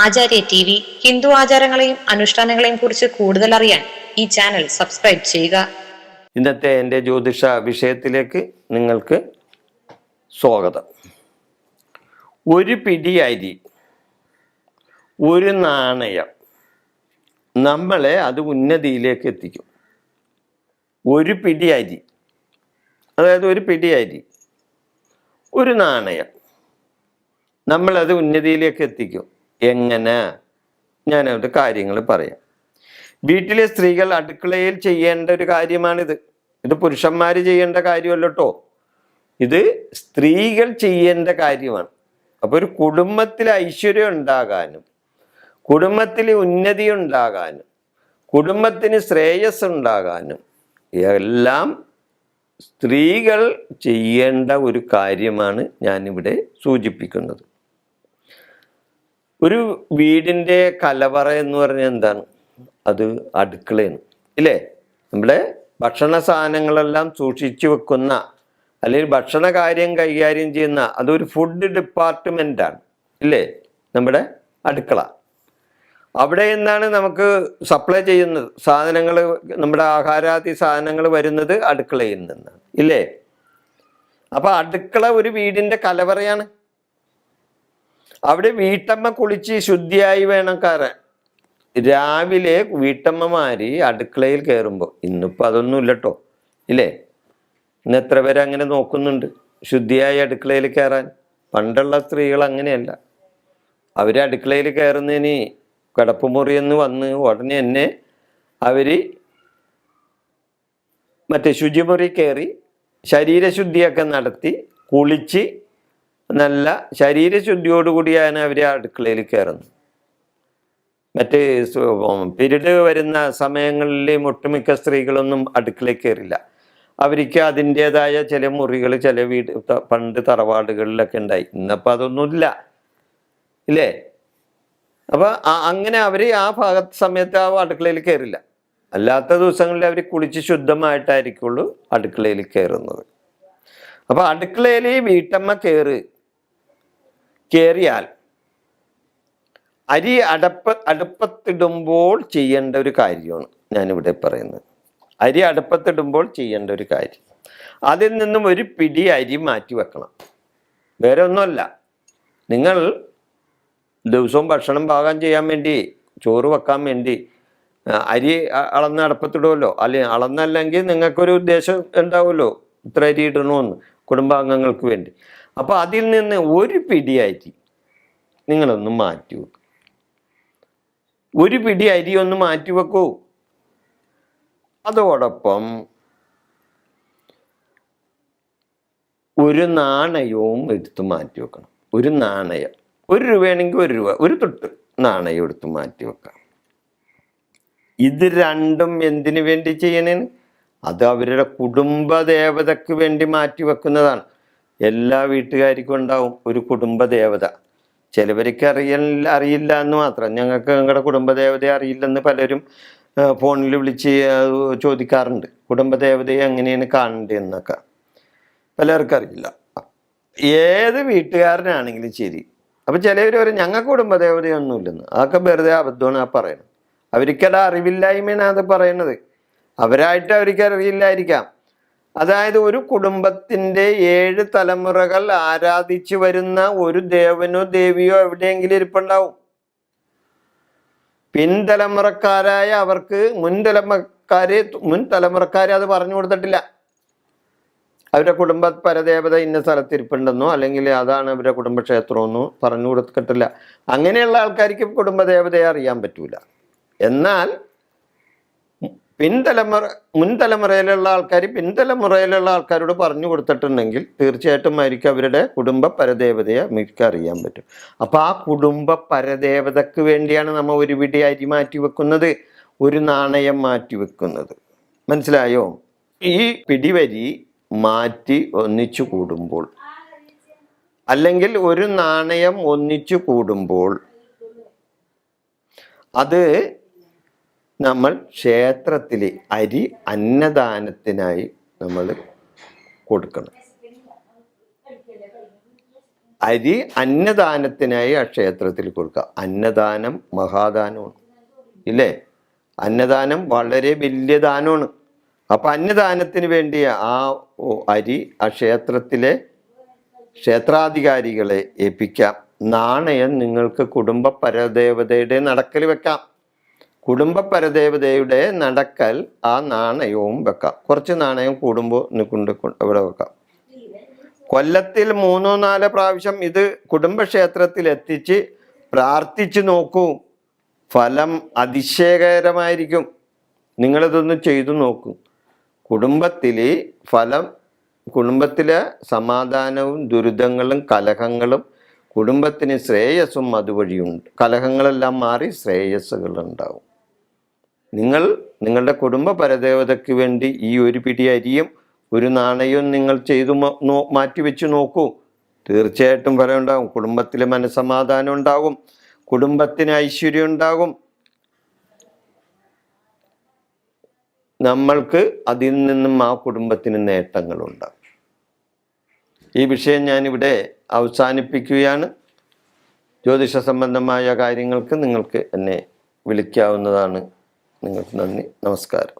ആചാര്യ TV Hindu ആചാരങ്ങളെയും അനുഷ്ഠാനങ്ങളെയും കുറിച്ച് കൂടുതൽ അറിയാൻ ഈ ചാനൽ സബ്സ്ക്രൈബ് ചെയ്യുക. ഇന്നത്തെ എൻ്റെ ജ്യോതിഷ വിഷയത്തിലേക്ക് നിങ്ങൾക്ക് സ്വാഗതം. ഒരു പിടി അരി, ഒരു നാണയം നമ്മളെ അത് ഉന്നതിയിലേക്ക് എത്തിക്കും. ഒരു പിടി അരി, അതായത് ഒരു പിടി അരി, ഒരു നാണയം നമ്മളത് ഉന്നതിയിലേക്ക് എത്തിക്കും. എങ്ങനെ? ഞാനവരുടെ കാര്യങ്ങൾ പറയാം. വീട്ടിലെ സ്ത്രീകൾ അടുക്കളയിൽ ചെയ്യേണ്ട ഒരു കാര്യമാണിത്. ഇത് പുരുഷന്മാർ ചെയ്യേണ്ട കാര്യമല്ല കേട്ടോ, ഇത് സ്ത്രീകൾ ചെയ്യേണ്ട കാര്യമാണ്. അപ്പോൾ ഒരു കുടുംബത്തിൽ ഐശ്വര്യം ഉണ്ടാകാനും, കുടുംബത്തിൽ ഉന്നതി ഉണ്ടാകാനും, കുടുംബത്തിന് ശ്രേയസ് ഉണ്ടാകാനും എല്ലാം സ്ത്രീകൾ ചെയ്യേണ്ട ഒരു കാര്യമാണ് ഞാനിവിടെ സൂചിപ്പിക്കുന്നത്. ഒരു വീടിൻ്റെ കലവറ എന്ന് പറഞ്ഞാൽ എന്താണ്? അത് അടുക്കളയാണ്, ഇല്ലേ? നമ്മുടെ ഭക്ഷണ സാധനങ്ങളെല്ലാം സൂക്ഷിച്ചു വെക്കുന്ന, അല്ലെങ്കിൽ ഭക്ഷണ കാര്യം കൈകാര്യം ചെയ്യുന്ന, അതൊരു ഫുഡ് ഡിപ്പാർട്ട്മെൻ്റാണ്, ഇല്ലേ? നമ്മുടെ അടുക്കള. അവിടെ നിന്നാണ് നമുക്ക് സപ്ലൈ ചെയ്യുന്നത് സാധനങ്ങൾ, നമ്മുടെ ആഹാരാദി സാധനങ്ങൾ വരുന്നത് അടുക്കളയിൽ നിന്നാണ്, ഇല്ലേ? അപ്പം അടുക്കള ഒരു വീടിൻ്റെ കലവറയാണ്. അവിടെ വീട്ടമ്മ കുളിച്ച് ശുദ്ധിയായി വേണം കയറാൻ. രാവിലെ വീട്ടമ്മമാര് അടുക്കളയിൽ കയറുമ്പോൾ, ഇന്നിപ്പോൾ അതൊന്നും ഇല്ല കേട്ടോ, ഇല്ലേ? ഇന്ന് എത്ര പേര് അങ്ങനെ നോക്കുന്നുണ്ട് ശുദ്ധിയായി അടുക്കളയിൽ കയറാൻ? പണ്ടുള്ള സ്ത്രീകൾ അങ്ങനെയല്ല. അവർ അടുക്കളയിൽ കയറുന്നതിന് കിടപ്പുമുറിയെന്ന് വന്ന് ഉടനെ തന്നെ അവർ മറ്റേ ശുചിമുറി കയറി ശരീരശുദ്ധിയൊക്കെ നടത്തി കുളിച്ച് നല്ല ശരീരശുദ്ധിയോടുകൂടിയാണ് അവർ അടുക്കളയിൽ കയറുന്നത്. മറ്റ് പിരീഡ് വരുന്ന സമയങ്ങളിൽ ഒട്ടുമിക്ക സ്ത്രീകളൊന്നും അടുക്കളയിൽ കയറില്ല. അവർക്ക് അതിൻ്റേതായ ചില മുറികൾ ചില വീട് പണ്ട് തറവാടുകളിലൊക്കെ ഉണ്ടായി. ഇന്നപ്പോൾ അതൊന്നുമില്ല, ഇല്ലേ? അപ്പോൾ അങ്ങനെ അവർ ആ സമയത്ത് ആ അടുക്കളയിൽ കയറില്ല. അല്ലാത്ത ദിവസങ്ങളിൽ അവർ കുളിച്ച് ശുദ്ധമായിട്ടായിരിക്കുള്ളൂ അടുക്കളയിൽ കയറുന്നത്. അപ്പോൾ അടുക്കളയിൽ വീട്ടമ്മ കയറിയാൽ അരി അടുപ്പത്തിടുമ്പോൾ ചെയ്യേണ്ട ഒരു കാര്യമാണ് ഞാനിവിടെ പറയുന്നത്. അരി അടുപ്പത്തിടുമ്പോൾ ചെയ്യേണ്ട ഒരു കാര്യം, അതിൽ നിന്നും ഒരു പിടി അരി മാറ്റി വെക്കണം. വേറെ ഒന്നുമല്ല, നിങ്ങൾ ദിവസവും ഭക്ഷണം പാകം ചെയ്യാൻ വേണ്ടി, ചോറ് വെക്കാൻ വേണ്ടി അരി അളന്ന് അടുപ്പത്തിടുമല്ലോ. അല്ലെങ്കിൽ അളന്നല്ലെങ്കിൽ നിങ്ങൾക്കൊരു ഉദ്ദേശം ഉണ്ടാവുമല്ലോ, ഇത്ര അരി ഇടണമെന്ന് കുടുംബാംഗങ്ങൾക്ക് വേണ്ടി. അപ്പോൾ അതിൽ നിന്ന് ഒരു പിടി അരി നിങ്ങളൊന്ന് മാറ്റി വെക്കും. ഒരു പിടി അരി ഒന്ന് മാറ്റി വെക്കൂ. അതോടൊപ്പം ഒരു നാണയവും എടുത്ത് മാറ്റി വെക്കണം. ഒരു നാണയം, 1 രൂപയാണെങ്കിൽ 1 രൂപ, ഒരു തൊട്ട് നാണയം എടുത്ത് മാറ്റി വെക്കാം. ഇത് രണ്ടും എന്തിനു വേണ്ടി ചെയ്യണേന്? അത് അവരുടെ കുടുംബദേവതയ്ക്ക് വേണ്ടി മാറ്റി വെക്കുന്നതാണ്. എല്ലാ വീട്ടുകാർക്കും ഉണ്ടാവും ഒരു കുടുംബദേവത. ചിലവർക്ക് അറിയില്ല എന്ന് മാത്രം. ഞങ്ങൾക്ക് ഞങ്ങളുടെ കുടുംബദേവതയെ അറിയില്ലെന്ന് പലരും ഫോണിൽ വിളിച്ച് ചോദിക്കാറുണ്ട്. കുടുംബദേവതയെ എങ്ങനെയാണ് കാണേണ്ടതെന്നൊക്കെ പലർക്കും അറിയില്ല. ഏത് വീട്ടുകാരനാണെങ്കിലും ശരി. അപ്പം ചിലവർ പറയും ഞങ്ങൾക്ക് കുടുംബദേവതയൊന്നുമില്ലെന്ന്. അതൊക്കെ വെറുതെ അബദ്ധമാണ് ആ പറയുന്നത്. അവർക്കത് അറിവില്ലായ്മയാണ് അത് പറയുന്നത്. അവരായിട്ട് അവർക്ക് അറിയില്ലായിരിക്കാം. അതായത് ഒരു കുടുംബത്തിൻ്റെ 7 തലമുറകൾ ആരാധിച്ചു വരുന്ന ഒരു ദേവനോ ദേവിയോ എവിടെയെങ്കിലും ഇരിപ്പുണ്ടാവും. പിൻതലമുറക്കാരായ അവർക്ക് മുൻ തലമുറക്കാരെ അത് പറഞ്ഞു കൊടുത്തിട്ടില്ല. അവരുടെ കുടുംബ പരദേവത ഇന്ന സ്ഥലത്തിരിപ്പുണ്ടെന്നോ അല്ലെങ്കിൽ അതാണ് അവരുടെ കുടുംബക്ഷേത്രമെന്നോ പറഞ്ഞു കൊടുത്തിട്ടില്ല. അങ്ങനെയുള്ള ആൾക്കാർക്ക് കുടുംബദേവതയെ അറിയാൻ പറ്റൂല. എന്നാൽ മുൻതലമുറയിലുള്ള ആൾക്കാരോട് പറഞ്ഞു കൊടുത്തിട്ടുണ്ടെങ്കിൽ തീർച്ചയായിട്ടും അവർക്ക് അവരുടെ കുടുംബ പരദേവതയെ അവർക്ക് അറിയാൻ പറ്റും. അപ്പോൾ ആ കുടുംബ പരദേവതയ്ക്ക് വേണ്ടിയാണ് നമ്മൾ ഒരു പിടി അരി മാറ്റി വെക്കുന്നത്, ഒരു നാണയം മാറ്റി വെക്കുന്നത്. മനസ്സിലായോ? ഈ പിടിവരി മാറ്റി ഒന്നിച്ചു കൂടുമ്പോൾ, അല്ലെങ്കിൽ ഒരു നാണയം ഒന്നിച്ചു കൂടുമ്പോൾ, അത് നമ്മൾ ക്ഷേത്രത്തിൽ അരി അന്നദാനത്തിനായി നമ്മൾ കൊടുക്കണം. അരി അന്നദാനത്തിനായി ആ ക്ഷേത്രത്തിൽ കൊടുക്കുക. അന്നദാനം മഹാദാനമാണ്, ഇല്ലേ? അന്നദാനം വളരെ വലിയ ദാനമാണ്. അപ്പം അന്നദാനത്തിന് വേണ്ടി ആ അരി ആ ക്ഷേത്രത്തിലെ ക്ഷേത്രാധികാരികളെ ഏൽപ്പിക്കാം. നാണയം നിങ്ങൾക്ക് കുടുംബ പരദേവതയുടെ നടക്കൽ വെക്കാം. കുടുംബ പരദേവതയുടെ നടക്കൽ ആ നാണയവും വെക്കാം. കുറച്ച് നാണയം കൂടുമ്പോൾ കൊണ്ട് ഇവിടെ വെക്കാം. കൊല്ലത്തിൽ 3-4 പ്രാവശ്യം ഇത് കുടുംബക്ഷേത്രത്തിൽ എത്തിച്ച് പ്രാർത്ഥിച്ചു നോക്കൂ. ഫലം അതിശയകരമായിരിക്കും. നിങ്ങളിതൊന്ന് ചെയ്തു നോക്കൂ. കുടുംബത്തിലെ ഫലം, കുടുംബത്തിലെ സമാധാനവും ദുരിതങ്ങളും കലഹങ്ങളും കുടുംബത്തിന് ശ്രേയസ്സും അതുവഴിയുണ്ട്. കലഹങ്ങളെല്ലാം മാറി ശ്രേയസ്സുകളുണ്ടാവും. നിങ്ങളുടെ കുടുംബ പരദേവതയ്ക്ക് വേണ്ടി ഈ ഒരു പിടി അരിയും ഒരു നാണയവും നിങ്ങൾ ചെയ്തു മാറ്റിവെച്ച് നോക്കൂ. തീർച്ചയായിട്ടും ഫലം ഉണ്ടാകും. കുടുംബത്തിൽ മനസ്സമാധാനം ഉണ്ടാകും, കുടുംബത്തിന് ഐശ്വര്യം ഉണ്ടാകും. നമ്മൾക്ക് അതിൽ നിന്നും ആ കുടുംബത്തിന് നേട്ടങ്ങളുണ്ടാകും. ഈ വിഷയം ഞാനിവിടെ അവസാനിപ്പിക്കുകയാണ്. ജ്യോതിഷ സംബന്ധമായ കാര്യങ്ങൾക്ക് നിങ്ങൾക്ക് എന്നെ വിളിക്കാവുന്നതാണ്. നിങ്ങൾക്ക് നന്ദി, നമസ്കാരം.